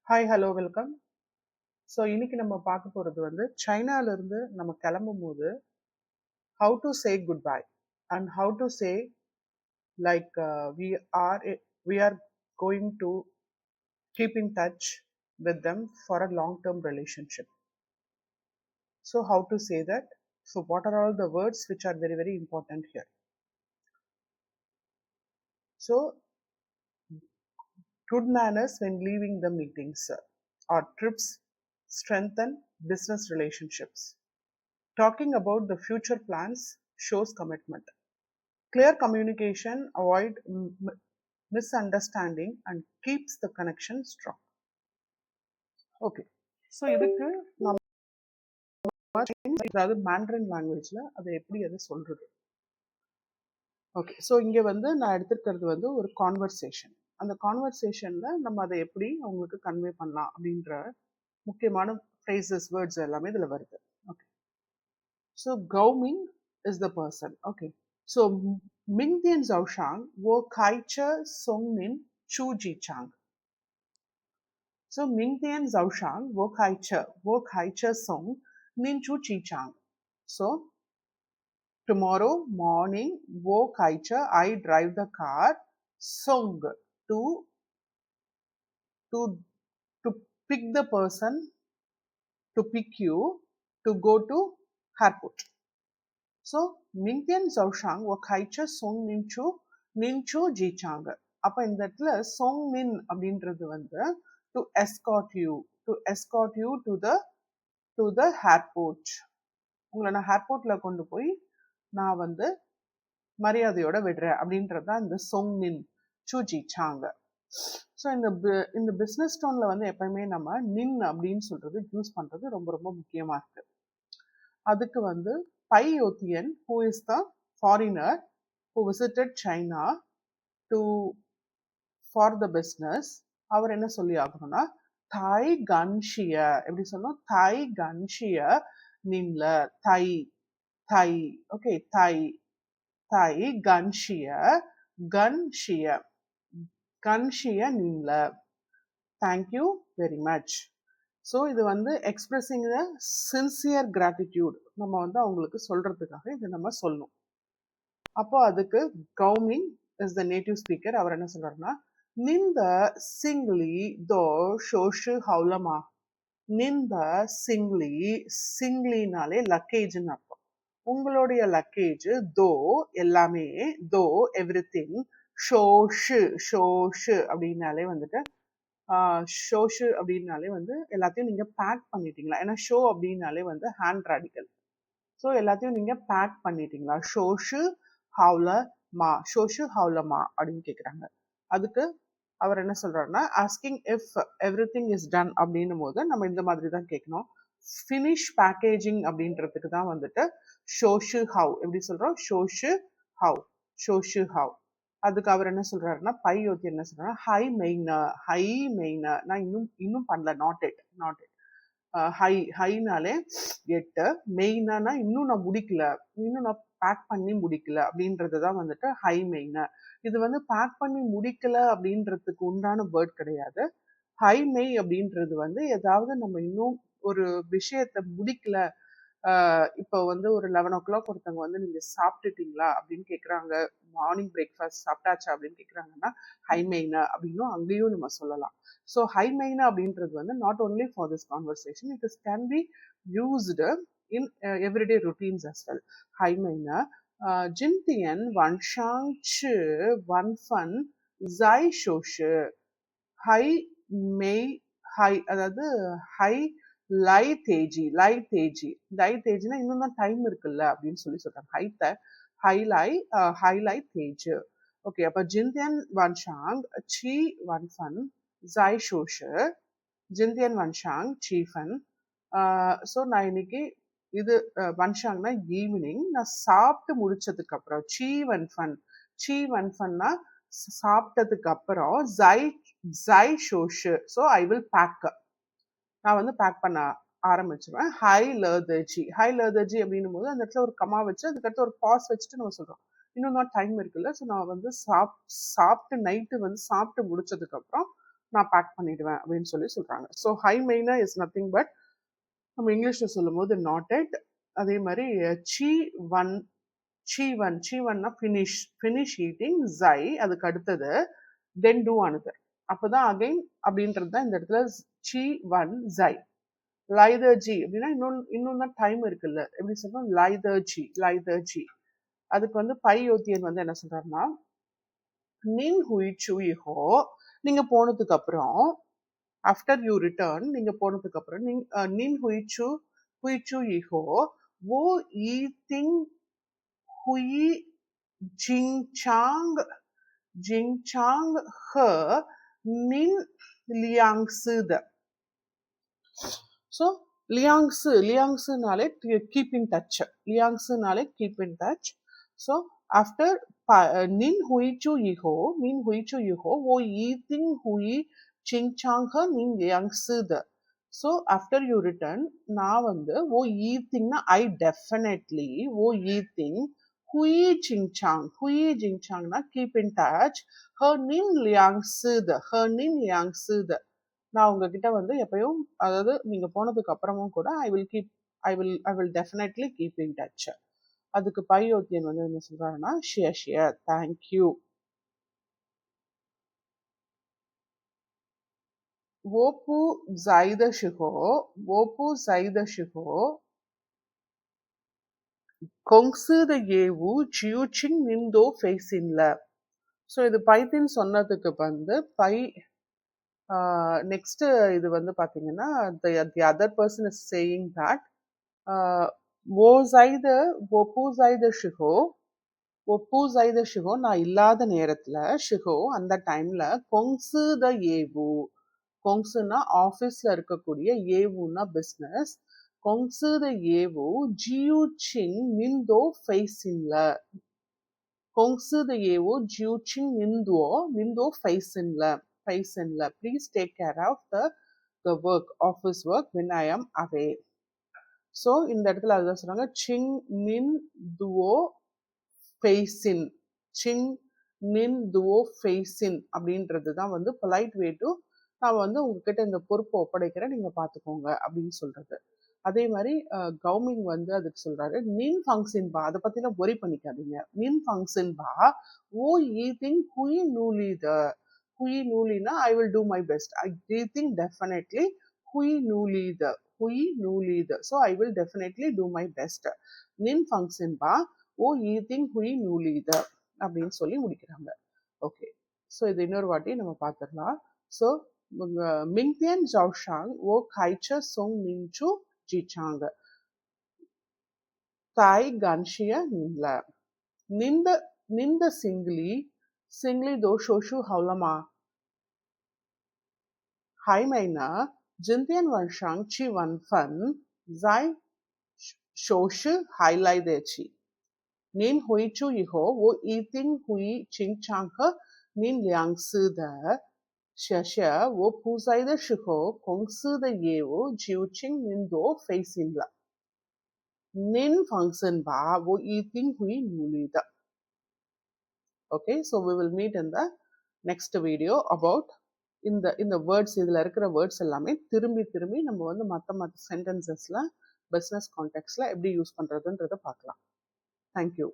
Hi hello welcome. So இன்னைக்கு நம்ம பார்க்க போகிறது வந்து சைனாலேருந்து நம்ம கிளம்பும் போது how to say good bye and how to say like we are going to keep in touch with them for a long term relationship. So how to say that? So what are all the words which are very very important here? So good manners when leaving the meetings or trips strengthen business relationships. Talking about the future plans shows commitment. Clear communication avoid misunderstanding and keeps the connection strong. Okay. So இதுக்கு நம்ம அதாவது mandarin லாங்குவேஜ்ல அதை எப்படி அதை சொல்றது? Okay. So இங்கே வந்து நான் எடுத்துக்கிறது வந்து ஒரு கான்வர்சேஷன். அந்த கான்வர்சேஷன்ல நம்ம அதை எப்படி அவங்களுக்கு கன்வே பண்ணலாம் அப்படின்ற முக்கியமான ஃப்ரேசஸ் வேர்ட்ஸ் எல்லாமே இதில் வருது. ஓகே. ஸோ கௌமிங் is the person. Okay. So மிங்தியன் ஜவுஷாங் wo kaiche songmin chu jichang. So Mingtian Zhaoshang wo kaiche song min chu jichang. So tomorrow morning wo kaiche I drive the car song to to to pick the person to pick you to go to airport. So மிங்தியன் ஜவுஷாங் ஓ கைச்ச சோங் நின்சு ஜிச்சாங்க. அப்போ இந்த இடத்துல சோங் மின் அப்படின்றது வந்து to escort you to the airport. உங்களை நான் ஏர்போர்ட்ல கொண்டு போய் நான் வந்து மரியாதையோட விடுறேன் அப்படின்றது தான் இந்த சோங் மின் சு ஜிச்சாங்க. ஸோ இந்த பிஸ்னஸ் டோன்ல வந்து எப்பயுமே நம்ம நின் அப்படின்னு சொல்றது யூஸ் பண்றது ரொம்ப ரொம்ப முக்கியமா இருக்கு. அதுக்கு வந்து Pai Yotian, who is the foreigner who visited China for the business, அவர் என்ன சொல்லி ஆகணும்னா தாய் கன்ஷிய எப்படி சொன்னோம்? தாய் கன்ஷிய நின்ல தை ஓகே தை கன்ஷிய நின்ல. Thank you very much. ஸோ இது வந்து எக்ஸ்பிரஸிங் த சின்சியர் கிராட்டிடியூட் நம்ம வந்து அவங்களுக்கு சொல்றதுக்காக இது நம்ம சொல்லணும். அப்போ அதுக்கு கௌமிங் இஸ் த நேட்டிவ் ஸ்பீக்கர். அவர் என்ன சொல்றாருன்னா நிந்த சிங்லி தோ ஷோஷு ஹவுலமா. நிந்த சிங்லினாலே லக்கேஜ்னு அர்த்தம். உங்களுடைய லக்கேஜ் தோ எல்லாமே தோ எவ்ரி திங் ஷோஷு அப்படின்னாலே வந்துட்டு ஷோஷு அப்படின்னாலே வந்து எல்லாத்தையும் நீங்க பேக் பண்ணிட்டீங்களா? ஏன்னா ஷோ அப்படின்னாலே வந்து ஹேண்ட் ராடிக்கல். ஸோ எல்லாத்தையும் நீங்க பேக் பண்ணிட்டீங்களா? ஷோஷு ஹவுலமா அப்படின்னு கேட்குறாங்க. அதுக்கு அவர் என்ன சொல்றாருன்னா asking if every thing is done அப்படின்னும் போது நம்ம இந்த மாதிரி தான் கேட்கணும். ஃபினிஷ் பேக்கேஜிங் அப்படின்றதுக்கு தான் வந்துட்டு ஷோஷு ஹவ் எப்படி சொல்றோம்? ஷோஷு ஹவ். அதுக்கு அவர் என்ன சொல்றாருன்னா பை யோத்தி என்ன சொல்றாருன்னா ஹை மெயினா நான் இன்னும் பண்ணல, நாட் இட் ஹைனாலே 8, மெயினா இன்னும் நான் முடிக்கல, இன்னும் நான் பேக் பண்ணி முடிக்கல அப்படின்றதுதான் வந்துட்டு ஹை மெயினா. இது வந்து பேக் பண்ணி முடிக்கல அப்படின்றதுக்கு உண்டான வேர்ட் கிடையாது. ஹை மெய் அப்படின்றது வந்து ஏதாவது நம்ம இன்னும் ஒரு விஷயத்த முடிக்கல. இப்போ வந்து ஒரு 11 o'clock ஒருத்தவங்க வந்து நீங்க சாப்பிட்டுட்டீங்களா அப்படின்னு கேட்குறாங்க, மார்னிங் பிரேக்ஃபாஸ்ட் சாப்பிட்டாச்சா அப்படின்னு கேட்குறாங்கன்னா ஹை மெயினா அப்படின்னும் அங்கேயும் நம்ம சொல்லலாம். ஸோ ஹை மெயினா அப்படின்றது வந்து not only for this conversation, it is can be used in everyday routines as well. ஹை மெயினா ஜின்தியன் வன்ஷாங் ச்சு வன்ஃபன் ஜை ஷோஷு. ஹை மெய் அதாவது ஹை லை தேஜினா இன்னும் தான் டைம் இருக்குல்ல அப்படின்னு சொல்றாங்க. ஹைலை தேஜ். ஓகே. அப்ப ஜிந்தியன் வன்ஷாங் சி வன்ஃபன் ஜை ஷோஷு. ஜிந்தியன் வன்ஷாங் சீஃபன். ஸோ நான் இன்னைக்கு இது வன்ஷாங்னா ஈவினிங் நான் சாப்பிட்டு முடிச்சதுக்கு அப்புறம் சி வன்ஃபன்னா சாப்பிட்டதுக்கு அப்புறம் ஜை ஷோஷு. So I will back. நான் வந்து பேக் பண்ண ஆரம்பிச்சிருவேன். ஹை லர்தர்ஜி அப்படின்னும் போது அந்த இடத்துல ஒரு கமா வச்சு அதுக்கடுத்து ஒரு பாஸ் வச்சுட்டு நம்ம சொல்றோம் இன்னும் தான் டைம் இருக்குல்ல. ஸோ நான் வந்து சாப்பிட்டு நைட்டு வந்து சாப்பிட்டு முடிச்சதுக்கு அப்புறம் நான் பேக் பண்ணிடுவேன் அப்படின்னு சொல்லி சொல்றாங்க. ஸோ ஹை மெயினா இஸ் நத்திங் பட் நம்ம இங்கிலீஷ்ல சொல்லும் போது நாட் எட். அதே மாதிரி சி ஒன் சி ஒன்னா ஃபினிஷ் ஈட்டிங் ஜை அதுக்கு அடுத்தது தென் டூ அனதர். அப்பதான் அகைன் அப்படின்றது தான் இந்த இடத்துல சி ஒன் ஜை. லைதர்ஜி அப்படின்னா இன்னும் தான் டைம் இருக்குல்ல, எப்படி சொல்றோம் லைதர்ஜி. அதுக்கு வந்து பை யோத்தியன் வந்து என்ன சொல்றாருன்னா நின் ஹுய் சு இஹோ, நீங்க போனதுக்கு அப்புறம் ஆஃப்டர் யூ ரிட்டர்ன், நீங்க போனதுக்கு அப்புறம் நின் ஹுய் சு இஹோ wo yi ting hui jingchang he nin liangsi de. So liangsi keep in touch. Keep in touch. So after nin hui chu iho wo yi ting hui jingchang he nin liangsi de. So after you return, நான் வந்து wo yi ting na I definitely wo yi ting hui jingchang na keep in touch her nin liangsi de. நான் உங்ககிட்ட வந்து எப்பயும், அதாவது நீங்க போனதுக்கு அப்புறமும் கூட I will definitely keep in touch. அதுக்கு பை யோத்தியன் வந்து என்ன சொல்றாருன்னா ஷியர் thank you. wopu zaida shiho gongsu de yewu jiuqing nindo facingல. ஸோ இது பைத்தின் சொன்னதுக்கு வந்து பை நெக்ஸ்ட் இது வந்து பாத்தீங்கன்னா the other person is saying that wopu zaida shiho நான் இல்லாத நேரத்துல ஷிஹோ அந்த டைம்ல கொங்சு த ஏவு, கொங்சுனா ஆஃபீஸ்ல இருக்கக்கூடிய, ஏவுனா பிஸ்னஸ், கொங்சு த ஏவு ஜியூ சிங் நிந்தோ ஃபைசின்ல, கொங்சு த ஏவு ஜியூ சிங் நிந்தோ ஃபைசின்ல please take care of the work, office work when I am away. So இந்த இடத்துல அதுதான் சொன்னாங்க சிங் மின் துவோ ஃபெய்சின். அப்படின்றது தான் வந்து பொலைட் வே டு நான் வந்து உங்ககிட்ட இந்த பொறுப்பை ஒப்படைக்கிறேன், நீங்க பாத்துக்கோங்க அப்படின்னு சொல்றது. அதே மாதிரி கவுமிங் வந்து அதுக்கு சொல்றாரு நின் ஃபங்க்ஷன் பா, அதை பத்திலாம் ஒரி பண்ணிக்காதீங்க. நின் ஃபங்க்ஷன் பா ஓ ஈதிங் ஹுய் நூலினா I will do my best. I think definitely ஹுய் நூலித. So I will definitely do my best. நின் ஃபங்க்ஷன் பா ஓ ஈதிங் ஹுய் நூலித அப்படின்னு சொல்லி முடிக்கிறாங்க. ஓகே, ஸோ இது இன்னொரு வாட்டி நம்ம பார்த்துடலாம். ஸோ மிங்தியன் ஜவுஷாங் ஓ கைச்ச சொங் நின்சு ஜிச்சாங்க தாய் கன்ஷிய நிந்த சிங்லி தோ ஷோஷு ஹவுலமா ஹை மைனா ஜிந்தியன் வன்ஷாங் சி வன் ஃபன் ஜாய் ஷோஷு ஹைலை தேச்சி நின் ஹுய் சு இஹோ ஓ ஈதிங் ஹுய் சிங் சாங் ஹ நின் லியாங்ஸு த ஷிய ஓ பூசை த ஷிஹோ கொங்ஸு த ஏவோ ஜியூச்சிங் நிந்தோ ஃபெய்சின்ல நின் ஃபங்க்ஷன் பா ஓ ஈதிங் ஹுய் நூலித. Okay, so we will meet in the next video about இந்த வேர்ட்ஸ், இதுல இருக்கிற வேர்ட்ஸ் எல்லாமே திரும்பி நம்ம வந்து மற்ற சென்டென்சஸ்ல பிசினஸ் கான்டெக்ட்ஸ்ல எப்படி யூஸ் பண்றதுன்றத பார்க்கலாம். தேங்க்யூ.